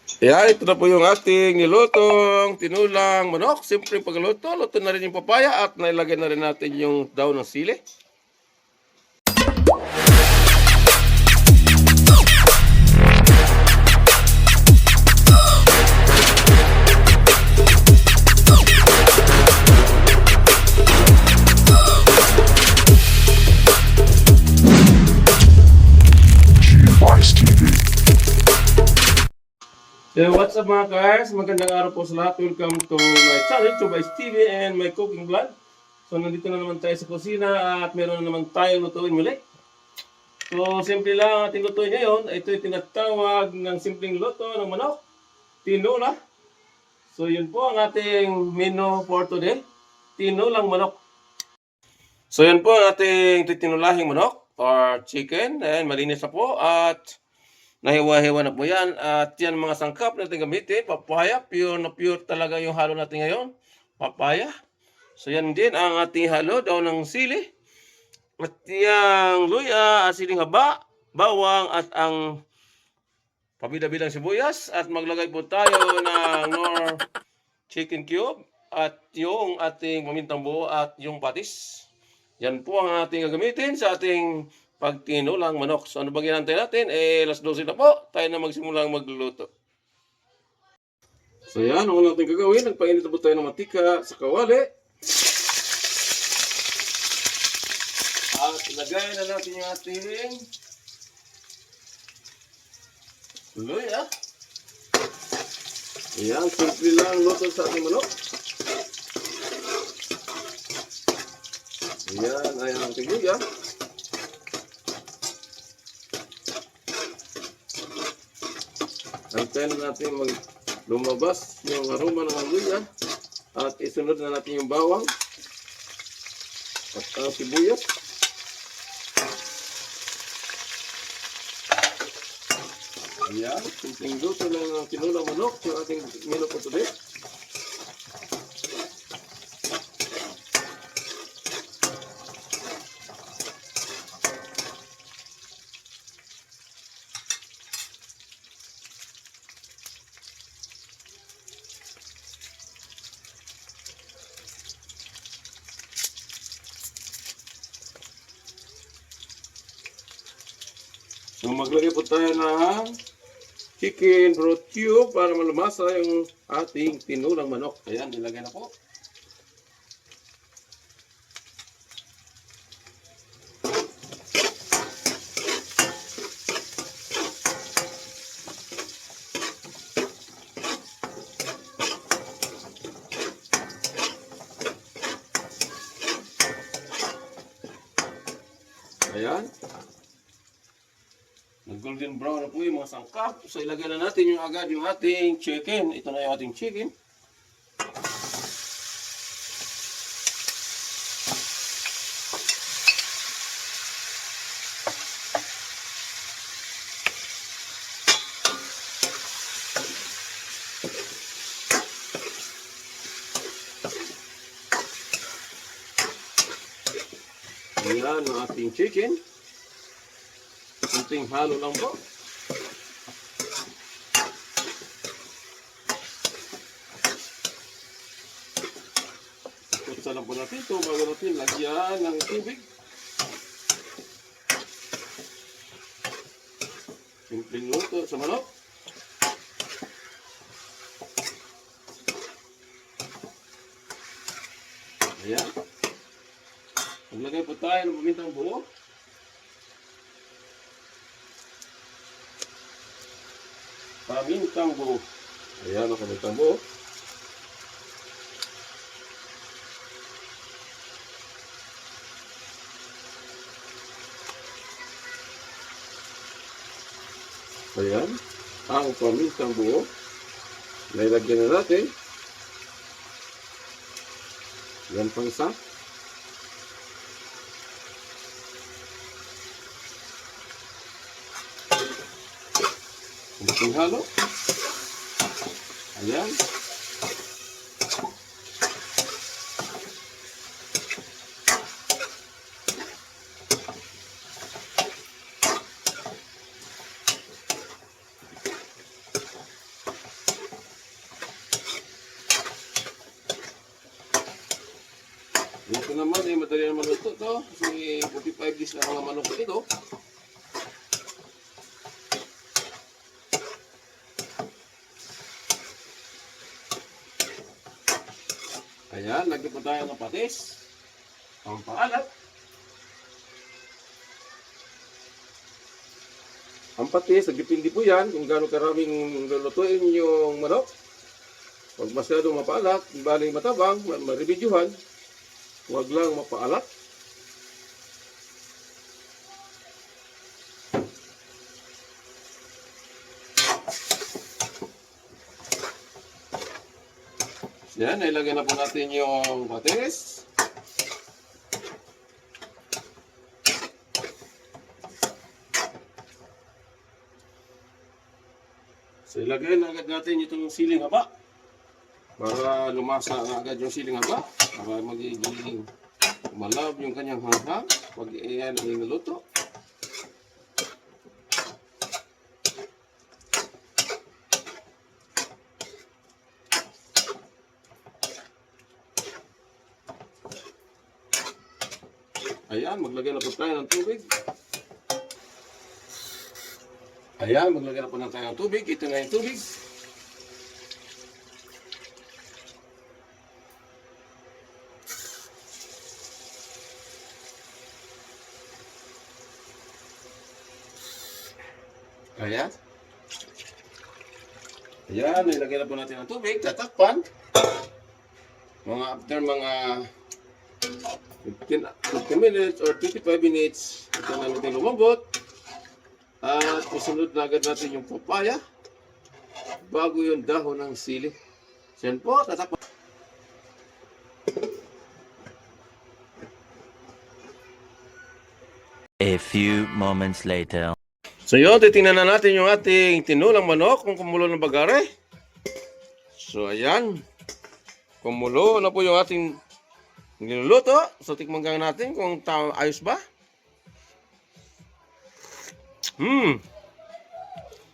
Yan, ito na po yung ating nilutong tinulang manok. Simpleng pagluto. Luto na rin yung papaya at nailagay na rin natin yung daon ng sili. So what's up mga cars? Magandang araw po sa lahat. Welcome to my channel, Chubais TV and my cooking vlog. So nandito na naman tayo sa kusina at meron na naman tayo lutuin muli. So simple lang ang ating lutuin ngayon. Ito yung tinatawag ng simpleng luto ng manok, tinola. So yun po ang ating menu for today, tinolang manok. So yun po ang ating titinulahing manok or chicken. And malinis na po at nahiwa-hiwa na po yan. At yan mga sangkap natin gamitin. Papaya. Pure na pure talaga yung halo natin ngayon. Papaya. So yan din ang ating halo. Daon ng sili. At yung luya, siling haba, bawang at ang pabida-bidang sibuyas. At maglagay po tayo ng nor chicken cube. At yung ating pamintang buo at yung patis. Yan po ang ating gagamitin sa ating pagtinulang manok. So ano bang ginantay natin? Alas 12 na po. Tayo na magsimulang magluluto. So yan, ang natin gagawin. Nagpainit na po tayo ng matika sa kawali. At ilagay na natin yung ating luya. Ayan, simple lang luto sa ating manok. Ayan, ayan ang ating luya. Antayin natin lumabas yung aroma ng luya at isunod na natin yung bawang at ang sibuyas. Ayan, simpleng luto lang ng tinulang manok yung ating menu for today. So maglagay po tayo ng chicken broth cube para malamasa yung ating tinulang manok. Ayan, nilagay na po. Ayan. Nag-golden brown na po yung mga sangkap. So ilagay na natin yung agad yung ating chicken. Ito na yung ating chicken. Ayan ang ating chicken. Kunting halo lang po. Ikutsa lang po natin ito bago natin lagyan ng tubig. Simpleng luto sa manok. Ayan. Maglagay po tayo ng pamintang buo. Pamintang buo. Ayan ang pamintang buo. Ayan ang pamintang buo. Nailagyan na natin. Yan pang isa. Kunting halo. Ayan. Ito naman ay madali na maluto to. Kasi 45 days lang ang manok ito. Ayan, lagyan po tayo ng patis. Pampaalat. Ang patis, nagdepende po yan kung gaano karaming lulutuin yung manok. Huwag masyadong mapaalat, baling matabang, maribidyuhan. Huwag lang mapaalat. Yan, ilagay na po natin yung patis. So ilagay na agad natin itong siling haba. Para lumasa na agad yung siling haba. Para magiging malab yung kanyang hanghang. Pag iyan ay naluto. Ayan, maglagay na po tayo ng tubig. Ayan, maglagay na po tayo ng tubig. Ito na yung tubig. Ayan. Ayan, nilagay na po natin ang tubig. Tatakpan. After mga 15 minutes or 25 minutes, ito na natin lumambot. At isunod na agad natin yung papaya bago yung dahon ng sili. Yan po, tatakpan. A few moments later. So yun, titingnan na natin yung ating tinulang manok kung kumulo ng bagare. So ayan, kumulo na po yung ating niluluto. So tikman natin kung ayos ba.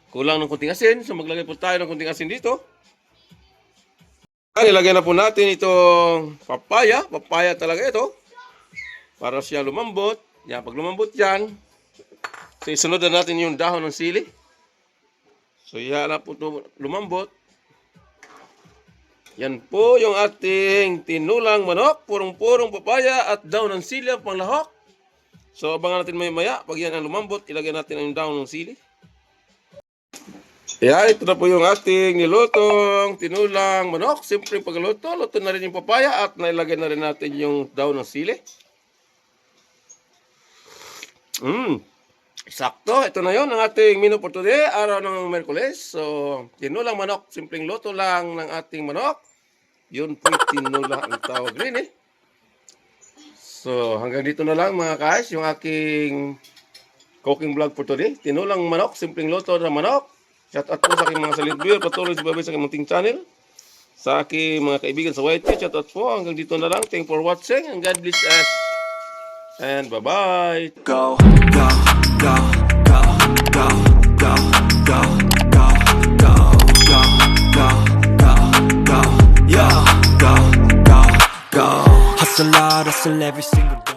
Kulang ng kunting asin. So maglagay po tayo ng kunting asin dito. Ilagay na po natin itong papaya. Papaya talaga ito. Para siya lumambot. Yan, pag lumambot yan, so isunod na natin yung dahon ng sili. So yan na po lumambot. Yan po yung ating tinulang manok. Purong-purong papaya at dahon ng sili ang panglahok. So abangan natin maya. Pag yan ang lumambot, ilagay natin ang dahon ng sili. Yan, ito na po yung ating nilutong tinulang manok. Siyempre pagluto, luto na rin yung papaya at nailagay na rin natin yung dahon ng sili. Sakto, ito na yon ang ating menu for today, araw ng Miyerkules. So, tinulang manok, simpleng luto lang ng ating manok. Yun po tinula ang tawag rin eh. So, hanggang dito na lang mga guys, yung aking cooking vlog for today. Tinulang manok, simpleng luto ng manok. Shout out po sa aking mga silent viewer, patuloy sa babay sa aking munting channel. Sa aking mga kaibigan sa YT, shout out po. Hanggang dito na lang, thank you for watching and God bless us. And bye-bye. Go, go, go, go, go, go, go, go, go, go, go, go, go, yeah, go, go, go. Hustle hard, hustle every single day.